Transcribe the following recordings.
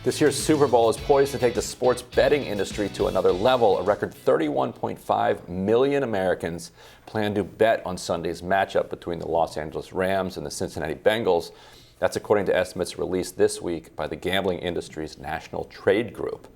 This year's Super Bowl is poised to take the sports betting industry to another level. A record 31.5 million Americans plan to bet on Sunday's matchup between the Los Angeles Rams and the Cincinnati Bengals. That's according to estimates released this week by the gambling industry's National Trade Group.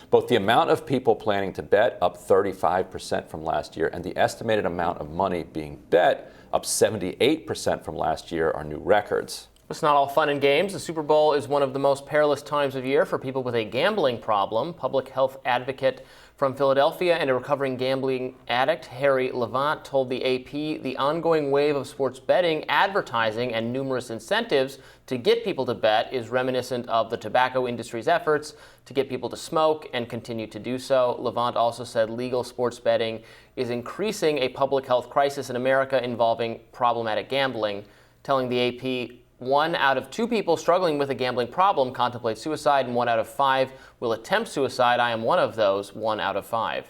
Both the amount of people planning to bet, up 35% from last year, and the estimated amount of money being bet, up 78% from last year, are new records. It's not all fun and games. The Super Bowl is one of the most perilous times of year for people with a gambling problem. Public health advocate from Philadelphia and a recovering gambling addict, Harry Levant, told the AP the ongoing wave of sports betting, advertising, and numerous incentives to get people to bet is reminiscent of the tobacco industry's efforts to get people to smoke and continue to do so. Levant also said legal sports betting is increasing a public health crisis in America involving problematic gambling, telling the AP 1 out of 2 people struggling with a gambling problem contemplate suicide, and 1 out of 5 will attempt suicide. I am one of those 1 out of 5.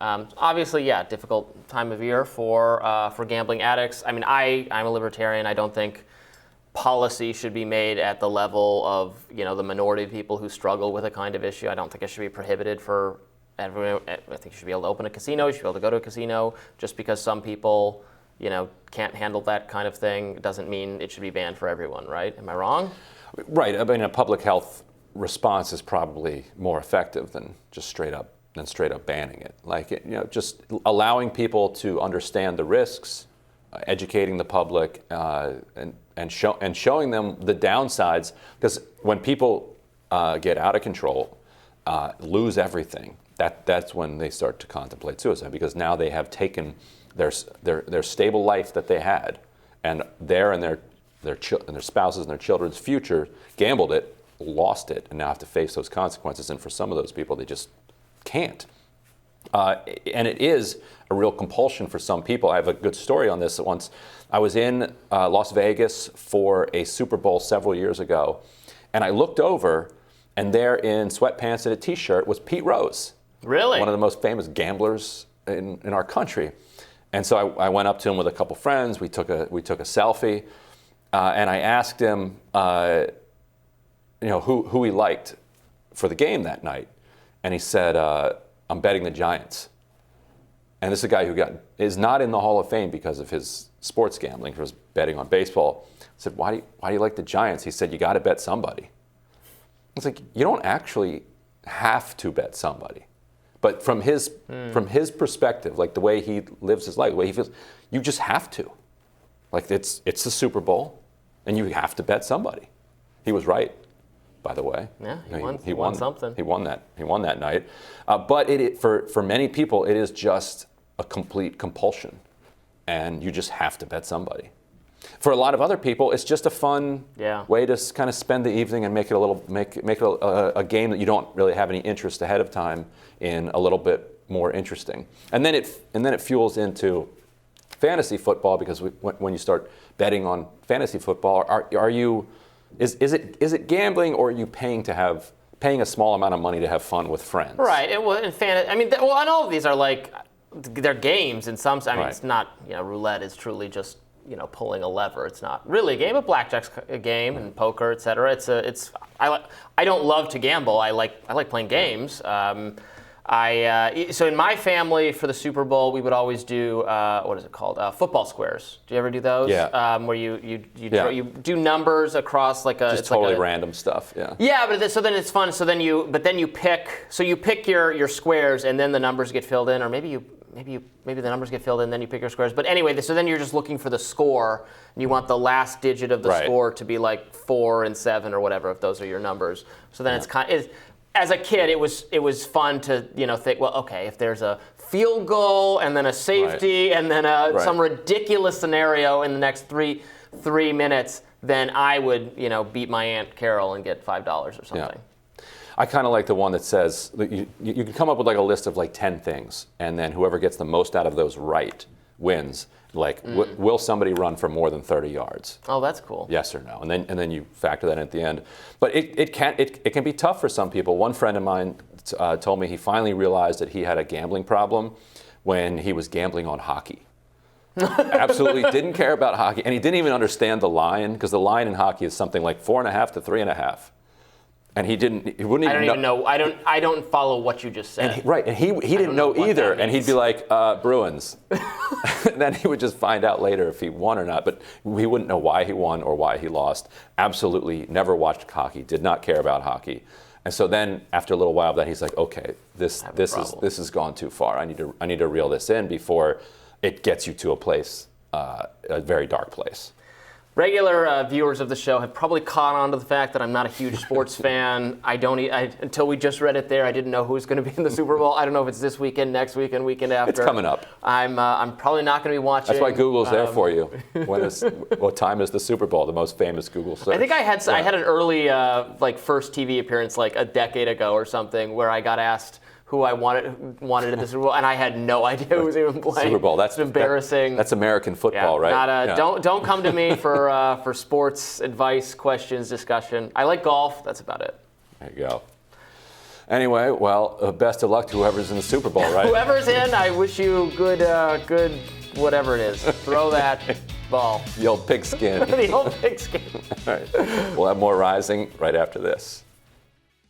Obviously, yeah, difficult time of year for gambling addicts. I mean, I'm a libertarian. I don't think policy should be made at the level of, the minority of people who struggle with a kind of issue. I don't think it should be prohibited for everyone. I think you should be able to open a casino. You should be able to go to a casino. Just because some people can't handle that kind of thing doesn't mean it should be banned for everyone, right? Am I wrong? Right. I mean, a public health response is probably more effective than just straight up banning it. Like, just allowing people to understand the risks, educating the public, and showing them the downsides. Because when people get out of control, lose everything, that's when they start to contemplate suicide, because now they have taken their stable life that they had, and their spouses and their children's future, gambled it, lost it, and now have to face those consequences. And for some of those people, they just can't. And it is a real compulsion for some people. I have a good story on this. Once I was in Las Vegas for a Super Bowl several years ago, and I looked over, and there in sweatpants and a t-shirt was Pete Rose. Really? One of the most famous gamblers in our country. And so I went up to him with a couple friends. We took a selfie, and I asked him, who he liked for the game that night, and he said, "I'm betting the Giants." And this is a guy who is not in the Hall of Fame because of his sports gambling, for his betting on baseball. I said, "Why do you like the Giants?" He said, "You got to bet somebody." It's like, you don't actually have to bet somebody. But from his perspective, like the way he lives his life, the way he feels, you just have to. Like, it's the Super Bowl, and you have to bet somebody. He was right, by the way. Yeah, he won something. He won that night. But for many people, it is just a complete compulsion, and you just have to bet somebody. For a lot of other people, it's just a fun way to kind of spend the evening and make it a game that you don't really have any interest ahead of time in, a little bit more interesting. And then it fuels into fantasy football, because when you start betting on fantasy football, is it gambling, or are you paying a small amount of money to have fun with friends? Right. And and all of these are like, they're games in some sense. I mean, It's not, roulette is truly just, pulling a lever. It's not really a game, but blackjack's a game, and poker, etc. I don't love to gamble. I like playing games. So in my family, for the Super Bowl, we would always do what is it called? Football squares. Do you ever do those? Yeah. Where you do numbers across like a just totally random stuff. Yeah. Yeah, but so then it's fun. So then you pick your squares, and then the numbers get filled in, or maybe the numbers get filled in, then you pick your squares. But anyway, so then you're just looking for the score, and you want the last digit of the score to be like 4 and 7 or whatever, if those are your numbers. So then as a kid, it was fun to think, well, okay, if there's a field goal and then a safety and then some ridiculous scenario in the next three minutes, then I would beat my Aunt Carol and get $5 or something. Yeah. I kind of like the one that says that you can come up with like a list of like 10 things, and then whoever gets the most out of those right wins. Like, will somebody run for more than 30 yards? Oh, that's cool. Yes or no, and then you factor that in at the end. But it can be tough for some people. One friend of mine told me he finally realized that he had a gambling problem when he was gambling on hockey. Absolutely didn't care about hockey, and he didn't even understand the line, because the line in hockey is something like 4.5 to 3.5. And he didn't. He wouldn't I don't even even know. I don't follow what you just said. And he didn't know what either. that And he'd means. be like, Bruins. And then he would just find out later if he won or not. But he wouldn't know why he won or why he lost. Absolutely never watched hockey. Did not care about hockey. And so then after a little while, then he's like, okay, this has gone too far. I need to reel this in before it gets you to a place, a very dark place. Regular viewers of the show have probably caught on to the fact that I'm not a huge sports fan. Until we just read it there, I didn't know who was going to be in the Super Bowl. I don't know if it's this weekend, next weekend, weekend after. It's coming up. I'm probably not going to be watching. That's why Google's there for you. What time is the Super Bowl? The most famous Google search. I think I had an early first TV appearance like a decade ago or something where I got asked who I wanted at the Super Bowl, and I had no idea who was even playing. Super Bowl. That's embarrassing. That's American football, right? Don't come to me for sports advice, questions, discussion. I like golf. That's about it. There you go. Anyway, well, best of luck to whoever's in the Super Bowl, right? Whoever's in, I wish you good whatever it is. Throw that ball. The old pigskin. The old pigskin. All right. We'll have more Rising right after this.